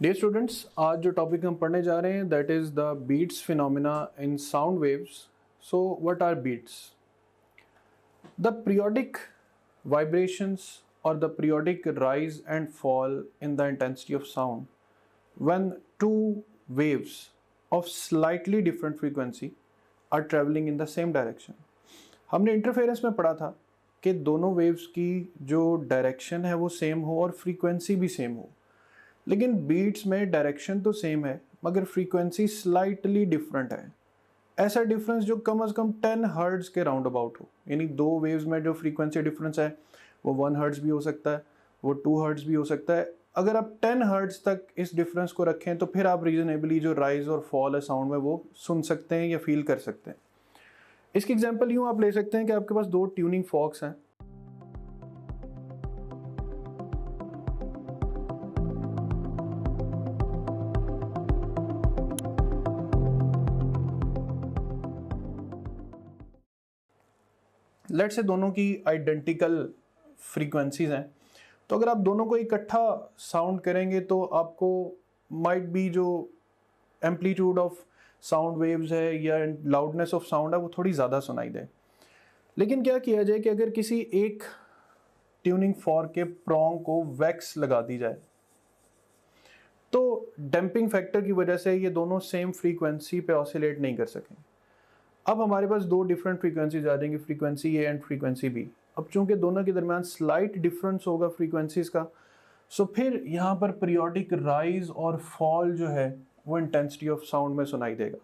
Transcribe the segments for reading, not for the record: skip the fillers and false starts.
Dear students, आज जो topic हम पढ़ने जा रहे हैं that is the beats phenomena in sound waves. So what are beats? The periodic vibrations or the periodic rise and fall in the intensity of sound when two waves of slightly different frequency are traveling in the same direction. हमने interference में पढ़ा था कि दोनों waves की जो direction है वो सेम हो और फ्रीक्वेंसी भी सेम हो, लेकिन बीट्स में डायरेक्शन तो सेम है मगर फ्रीक्वेंसी स्लाइटली डिफरेंट है. ऐसा डिफरेंस जो कम से कम 10 हर्ट्ज के राउंड अबाउट हो, यानी दो वेव्स में जो फ्रीक्वेंसी डिफरेंस है वो 1 हर्ट्ज भी हो सकता है, वो 2 हर्ट्ज भी हो सकता है. अगर आप 10 हर्ट्ज तक इस डिफरेंस को रखें तो फिर आप रीजनेबली जो राइज और फॉल है साउंड में वो सुन सकते हैं या फील कर सकते हैं. इसकी एग्जांपल यूँ आप ले सकते हैं कि आपके पास दो ट्यूनिंग फॉक्स हैं. लेट से दोनों की आइडेंटिकल फ्रीक्वेंसीज हैं, तो अगर आप दोनों को इकट्ठा साउंड करेंगे तो आपको माइट बी जो एम्पलीट्यूड ऑफ साउंड वेव्स है या लाउडनेस ऑफ साउंड है वो थोड़ी ज़्यादा सुनाई दे. लेकिन क्या किया जाए कि अगर किसी एक ट्यूनिंग फॉर्क के प्रोंग को वैक्स लगा दी जाए तो डैम्पिंग फैक्टर की वजह से ये दोनों सेम फ्रीक्वेंसी पे ऑसिलेट नहीं कर सकेंगे. अब हमारे पास दो डिफरेंट फ्रीक्वेंसीज आ जाएंगी, frequency A and frequency B. अब चूंकि दोनों के दरमियान स्लाइट डिफरेंस होगा फ्रीक्वेंसीज का, सो फिर यहाँ पर पीरियोडिक राइज और फॉल जो है वो इंटेंसिटी ऑफ साउंड में सुनाई देगा.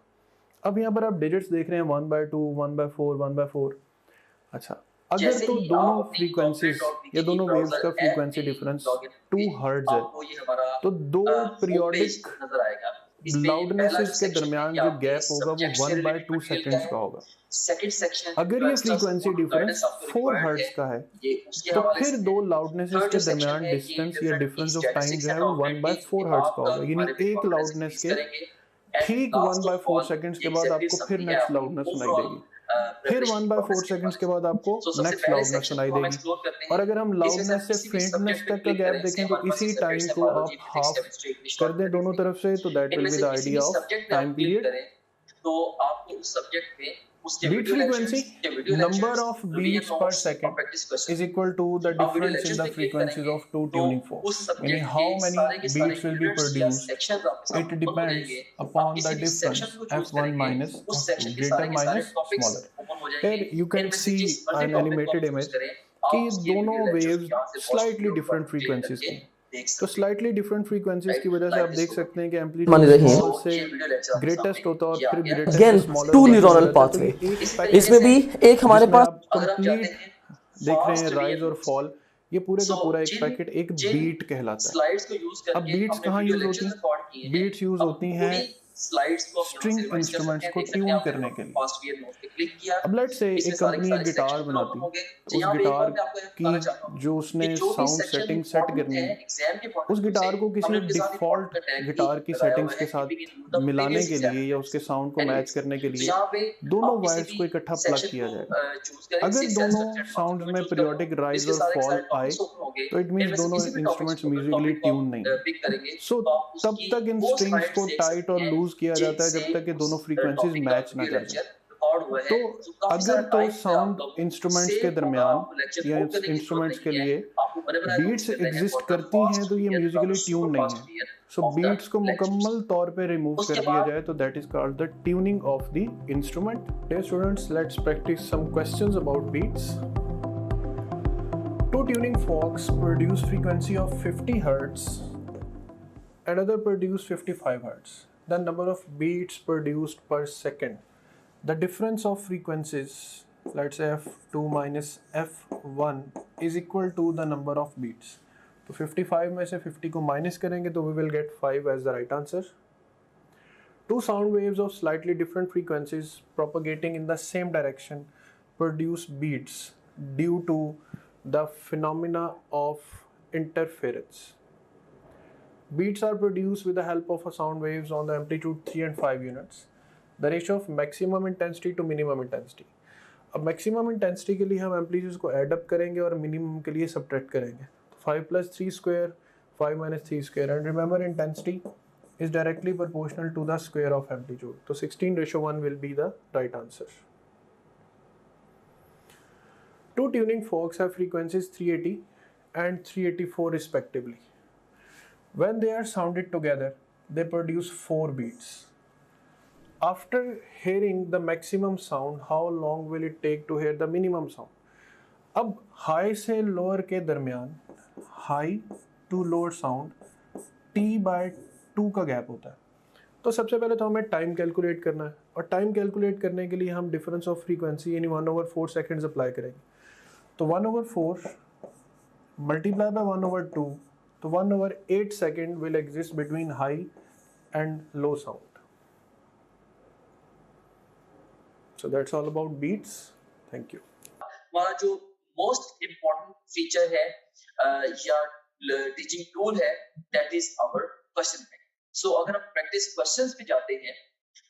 अब यहाँ पर आप डिजिट्स देख रहे हैं 1/2, 1/4, 1/4. अच्छा, अगर तो दोनों फ्रीक्वेंसीज या दोनों वेव्स का फ्रीक्वेंसी डिफरेंस 2 हर्ट्ज है तो दो पीरियोडिक लाउडनेसेस के दरमियान जो गैप होगा वो 1/2 सेकेंड्स का होगा. अगर ये फ्रीक्वेंसी डिफरेंस 4 हर्ट्ज का है तो फिर दो लाउडनेसेस के दरमियान डिस्टेंस या डिफरेंस ऑफ टाइम जो है वो 1/4 हर्ट्ज का होगा. यानी एक लाउडनेस के ठीक 1/4 सेकेंड्स के बाद आपको फिर नेक्स्ट लाउडनेस सुनाई देगी, फिर 1/4 सेकेंड्स के बाद आपको नेक्स्ट लाउडनेस सुनाई देगी. और अगर हम लाउडनेस से फेंटनेस तक का गैप देखें तो इसी टाइम को आप हाफ कर दें दोनों तरफ से, तो that will be the idea of time period. तो आपको उस सब्जेक्ट में Beat frequency, number of beats per second is equal to the difference in the frequencies of two tuning forks. Meaning how many beats will be produced, it depends upon the difference f1 minus f2, greater minus smaller. Here you can see an animated image कि दोनों waves slightly different frequencies की. तो slightly different frequencies की वजह से आप देख सकते हैं कि एम्पलीट्यूड स्मॉल से ग्रेटेस्ट होता है और फिर ग्रेटेस्ट से स्मॉलर. टू न्यूरनल पाथवे, इसमें भी एक हमारे पास कंप्लीट देख रहे हैं राइज और फॉल. ये पूरे का पूरा एक पैकेट एक बीट कहलाता है. अब बीट्स कहाँ यूज होती हैं? बीट्स यूज होती हैं स्ट्रिंग इंस्ट्रूमेंट्स को ट्यून करने के लिए. अब लेट्स से एक कंपनी एक गिटार बनाती है, तो उस गिटार की जो उसने साउंड सेटिंग सेट करनी है उस गिटार को किसी डिफॉल्ट गिटार की सेटिंग्स के साथ मिलाने के लिए या उसके साउंड को मैच करने के लिए दोनों वायर्स को इकट्ठा प्लग किया जाएगा. अगर दोनों साउंड में पीरियोडिक राइज और फॉल आए तो इट मींस दोनों इंस्ट्रूमेंट्स म्यूजिकली ट्यून नहीं. सो तब तक इन स्ट्रिंग्स को टाइट और लूज किया जाता है जब तक कि दोनों फ्रीक्वेंसीज मैच ना कर जाए. तो अगर तो साउंड इंस्ट्रूमेंट्स के दरमियान या इंस्ट्रूमेंट्स के लिए बीट्स एग्जिस्ट करती हैं तो ये म्यूजिकली ट्यून नहीं है. सो बीट्स को मुकम्मल तौर पे रिमूव कर दिया जाए तो that is called the tuning of the instrument. Dear students, let's practice some questions about beats. Two tuning forks produce frequency of 50 Hz, another produce 55 Hz. The number of beats produced per second. The difference of frequencies, let's say f2 minus f1 is equal to the number of beats. तो 55 में से 50 को minus करेंगे तो we will get 5 as the right answer. Two sound waves of slightly different frequencies propagating in the same direction produce beats due to the phenomena of interference. Beats are produced with the help of a sound waves on the amplitude 3 and 5 units. The ratio of maximum intensity to minimum intensity. अब maximum intensity के लिए हम amplitudes को add up करेंगे और minimum के लिए subtract करेंगे. 5 plus 3 square 5 minus 3 square, and remember intensity is directly proportional to the square of amplitude. So 16:1 will be the right answer. Two tuning forks have frequencies 380 and 384 respectively. When they are sounded together, they produce 4 beats. After hearing the maximum sound, how long will it take to hear the minimum sound? अब high से lower के दरमियान, high to lower sound T/2 का gap होता है. तो सबसे पहले तो हमें टाइम कैलकुलेट करना है, और टाइम कैलकुलेट करने के लिए हम डिफरेंस ऑफ फ्रीक्वेंसी यानी 1/4 सेकेंड्स अप्लाई करेंगे. तो 1/4 मल्टीप्लाई बाय 1/2, तो 1/8 second will exist between high and low sound. So that's all about beats. Thank you. हमारा जो मोस्ट इम्पोर्टेंट फीचर है या टीचिंग टूल है, that is our question bank. So अगर हम प्रैक्टिस क्वेश्चंस पे जाते हैं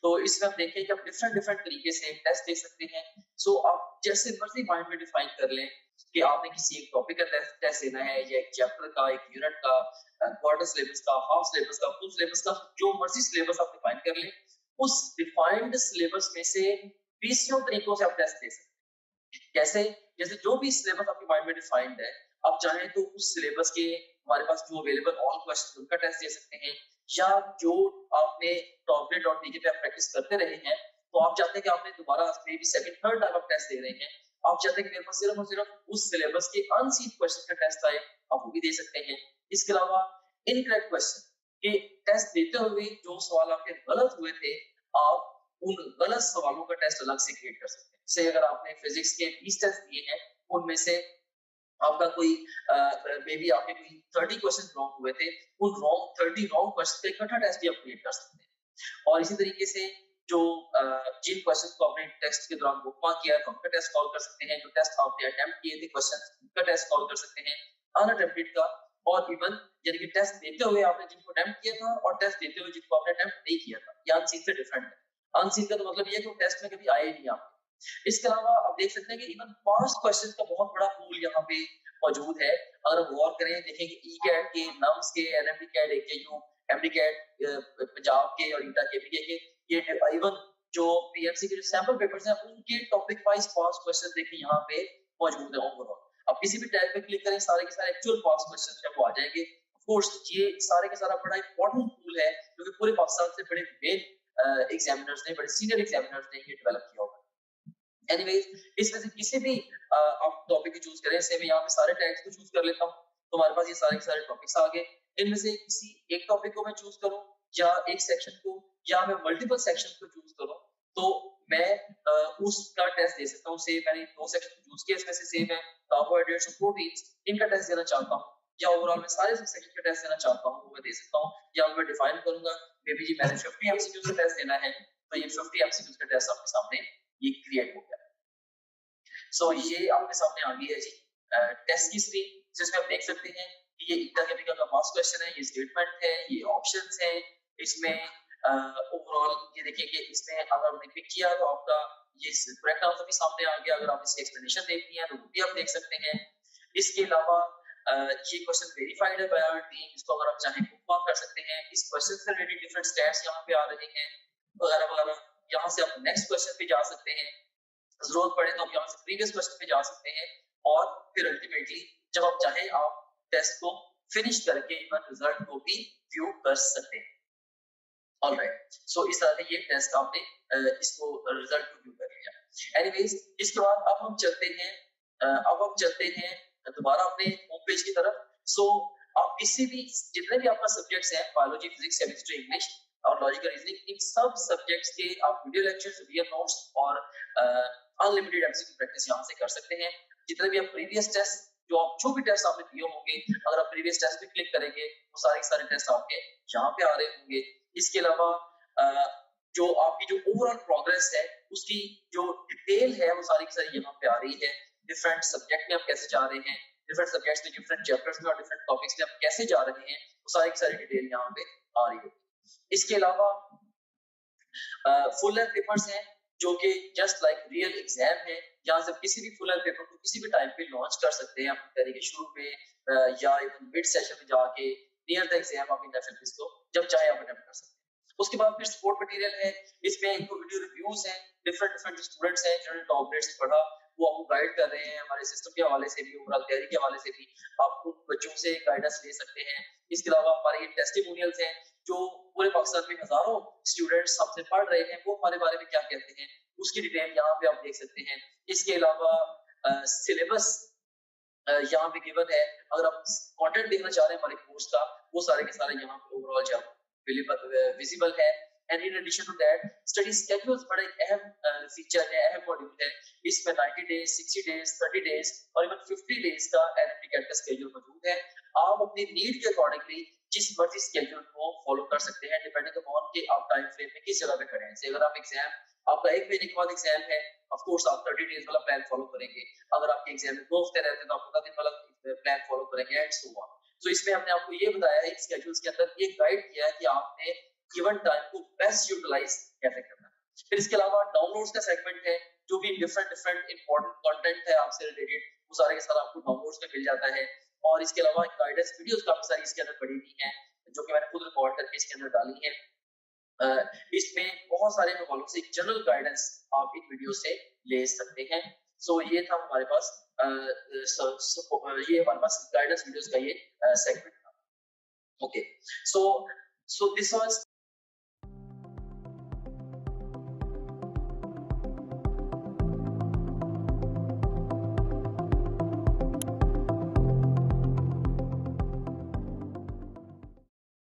तो इसमें हम देखें कि आप डिफरेंट तरीके से टेस्ट दे सकते हैं. सो आप जैसे मर्जी माइंड में डिफाइन कर लें कि आपने किसी एक टॉपिक का टेस्ट देना है, या एक चैप्टर का, एक यूनिट का, क्वार्टर सिलेबस का, हाफ सिलेबस का, फुल सिलेबस का, जो मर्जी सिलेबस आप डिफाइन कर लें. उस डिफाइंड सिलेबस में से 20 तरीकों से आप टेस्ट दे सकते हैं. कैसे? जैसे जो भी सिलेबस आपके माइंड में डिफाइंड है, आप चाहें तो उस सिलेबस के हमारे पास जो अवेलेबल ऑल क्वेश्चन उनका टेस्ट दे सकते हैं, या जो आपने टॉपलेट.टीके पे आप प्रैक्टिस करते रहे हैं, तो आप चाहते हैं कि आपने दोबारा may be second third time आप टेस्ट दे रहे हैं, आप चाहते हैं कि मेरे पास सिर्फ और सिर्फ उस सिलेबस के अनसीन क्वेश्चन का टेस्ट आए, आप वो भी दे सकते हैं. इसके अलावा इनकरेक्ट क्वेश्चन के टेस्ट देते हुए जो सवाल आपके गलत हुए थे, आप उन गलत सवालों का टेस्ट अलग से क्रिएट कर सकते हैं. से अगर आपने फिजिक्स के 20 टेस्ट दिए हैं, उनमें से आपका कोई मे बी आपके कोई 30 क्वेश्चन रॉन्ग हुए थे, उन 30 रॉन्ग क्वेश्चन का इकट्ठा टेस्ट भी आप क्रिएट कर सकते हैं. और इसी तरीके से जो जिन क्वेश्चन को आपने टेस्ट के दौरान बुकमार्क किया है, उनका टेस्ट कॉल कर सकते हैं. जो टेस्ट आपने अटेम्प्ट किए थे क्वेश्चन, उनका टेस्ट कॉल कर सकते हैं, अनअटेम्प्टेड का. और इवन यानी कि टेस्ट देते हुए आपने जिनको अटेम्प्ट किया था और टेस्ट देते हुए जिनको आपने अटेम्प्ट नहीं किया था, ये अनसीन से डिफरेंट है. अनसीन का तो मतलब ये है कि वो टेस्ट में कभी आए नहीं आपके. इसके अलावा आप देख सकते हैं कि इवन पास्ट क्वेश्चन का बहुत बड़ा पूल यहाँ पे मौजूद है. अगर हम गौर करें, देखें कि ई-कैट के, नम्स के, NMD CAT, AKU, MD CAT Punjab के और ईटा केपीके के, ये इवन जो पीएमसी के जो सैंपल पेपर्स हैं, उनके टॉपिक वाइज पास्ट क्वेश्चन देखें यहाँ पे मौजूद है ओवरऑल. आप किसी भी टैब पे क्लिक करें, सारे के सारे एक्चुअल पास्ट क्वेश्चन है वो आ जाएंगे. ऑफ कोर्स ये सारे के सारा बड़ा इंपॉर्टेंट टूल है, क्योंकि पूरे पाकिस्तान से बड़े मेन एग्जामिनर्स ने, बड़े सीनियर एग्जामिनर्स ने ये डेवलप किया होगा. एनीवेज, इसमें से किसी भी आप टॉपिक को चूज करें. से मैं यहाँ पे सारे टैग्स को चूज कर लेता हूँ, तो हमारे पास ये सारे के सारे टॉपिक्स आ गए. इनमें से किसी एक टॉपिक को मैं चूज करूँ, या एक सेक्शन को, या मैं मल्टीपल सेक्शन को चूज करूँ, तो मैं उसका टेस्ट दे सकता हूँ. से मैंने 2 सेक्शन को चूज किया, इसमें से सेम है कार्बोहाइड्रेट्स और प्रोटीन्स, इनका टेस्ट देना चाहता हूँ, या ओवरऑल मैं सारे सेक्शन का टेस्ट देना चाहता हूँ, वो मैं दे सकता हूँ. या मैं डिफाइन करूंगा मे बी जी मैंने 50 एमसीक्यू का टेस्ट देना है, तो ये 50 एमसीक्यू का टेस्ट आपके सामने ये क्रिएट हो गया. सो ये आपके सामने आ गई है जी टेस्ट की स्क्रीन, जिसमें आप देख सकते हैं कि ये ईटा केपीके का पास्ट क्वेश्चन है, ये स्टेटमेंट है, ये ऑप्शंस है. इसमें ओवरऑल ये देखिए कि इसमें अगर आपने पिक किया तो आपका ये करेक्ट आंसर भी सामने आ गया. अगर आप इसकी एक्सप्लेनेशन देखनी है तो वो भी आप देख सकते हैं. इसके अलावा ये क्वेश्चन वेरीफाइड है बाय आवर टीम, इसको अगर आप चाहें बुकमार्क कर सकते हैं. इस क्वेश्चन से रिलेटेड डिफरेंट स्टैट्स यहाँ पे आ रहे हैं वगैरह वगैरह. यहाँ से आप नेक्स्ट क्वेश्चन पे जा सकते हैं, जरूरत पड़े तो आप यहाँ से प्रीवियस क्वेश्चन पे जा सकते हैं, और फिर अल्टीमेटली जब आप चाहें आप टेस्ट को फिनिश करके इवन रिजल्ट को भी व्यू कर सकते हैं. ऑलराइट, सो इस तरह से ये टेस्ट आपने इसको रिजल्ट को व्यू कर लिया. एनीवेज, इसके बाद अब हम चलते हैं दोबारा अपने होम पेज की तरफ. सो आप किसी भी जितने भी आपका सब्जेक्ट्स हैं, बायोलॉजी, फिजिक्स, केमिस्ट्री, इंग्लिश और लॉजिकल रीजनिंग, इन सब सब्जेक्ट्स के आप वीडियो लेक्चर्स, वीडियो नोट्स और अनलिमिटेड एमसीक्यू प्रैक्टिस यहां से कर सकते हैं. जितने भी आप प्रीवियस टेस्ट जो भी टेस्ट आपने दिए होंगे, अगर आप प्रीवियस टेस्ट पे क्लिक करेंगे वो सारे टेस्ट आपके यहाँ पे आ रहे होंगे. इसके अलावा जो आपकी जो ओवरऑल प्रोग्रेस है, उसकी जो डिटेल है, वो सारी की सारी यहाँ पे आ रही है. डिफरेंट सब्जेक्ट में आप कैसे जा रहे हैं, डिफरेंट सब्जेक्ट्स में, डिफरेंट चैप्टर्स में और डिफरेंट टॉपिक्स में आप कैसे जा रहे हैं, वो सारी की सारी डिटेल यहाँ पे आ रही है. इसके अलावा फुल लेंथ पेपर्स हैं जो कि जस्ट लाइक रियल एग्जाम है. यहाँ से किसी भी फुल लेंथ पेपर को किसी भी टाइम पे लॉन्च कर सकते हैं, अपनी तरीके शुरू पे या इवन मिड सेशन में जाके नियर द एग्जाम आप इन डेफिनेटली इसको जब चाहे आप अटेम्प्ट कर सकते हैं। उसके बाद फिर सपोर्ट मटेरियल है, इसमें इनको वीडियो रिव्यूज हैं, डिफरेंट स्टूडेंट्स हैं जिन्होंने टॉप ग्रेड से पढ़ा, वो आपको गाइड कर रहे हैं हमारे सिस्टम के हवाले से भी, ओवरऑल तैयारी के हवाले से भी आप उन बच्चों से गाइडेंस ले सकते हैं। इसके अलावा हमारे ये टेस्टिमोनियल्स हैं जो पूरे पाकिस्तान में हजारों स्टूडेंट्स हमसे पढ़ रहे हैं, वो हमारे बारे में क्या कहते हैं उसकी डिटेल यहाँ पे आप देख सकते हैं। इसके अलावा सिलेबस यहाँ पे गिवन है, अगर आप कंटेंट देखना चाह रहे हैं हमारे कोर्स का, वो सारे के सारे यहाँ पे ओवरऑल जो विजिबल है। And in addition to that study schedules बड़ा एक अहम फीचर है, अहम मॉड्यूल है। इसमें 90 डेज, 60 डेज, 30 डेज और इवन 50 डेज का एनएमटी का स्केड्यूल मौजूद है। आप अपनी नीड के अकॉर्डिंगली जिस मर्जी स्केड्यूल को फॉलो कर सकते हैं, डिपेंडिंग अपॉन कि आप टाइम फ्रेम में किस जगह पे खड़े हैं। जैसे अगर आप एग्जाम, आपका एक महीने के बाद एग्जाम है, ऑफ कोर्स आप 30 डेज वाला प्लान फॉलो करेंगे। अगर आपके एग्जाम में 2 हफ्ते रहते हैं तो आप 15 दिन वाला प्लान फॉलो करेंगे एंड सो ऑन। तो इसमें हमने आपको ये बताया है स्केड्यूल्स के अंदर ये गाइड किया है कि आपने गिवन टाइम को बेस्ट यूटिलाइज कैसे करना है। फिर इसके अलावा डाउनलोड्स का सेगमेंट है, जो भी डिफरेंट इंपॉर्टेंट कंटेंट है आपसे रिलेटेड, वो सारे के सारे आपको डाउनलोड्स में मिल जाता है। और इसके अलावा गाइडेंस वीडियोस काफी सारी इसके अंदर पड़ी हुई हैं, जो कि मैंने खुद रिकॉर्ड करके इसके अंदर डाली है। इसमें बहुत सारे हवालों से जनरल गाइडेंस आप इन वीडियो से ले सकते हैं। सो ये था हमारे पास ये हमारे पास गाइडेंस वीडियोस का ये सेगमेंट था। Okay, so this was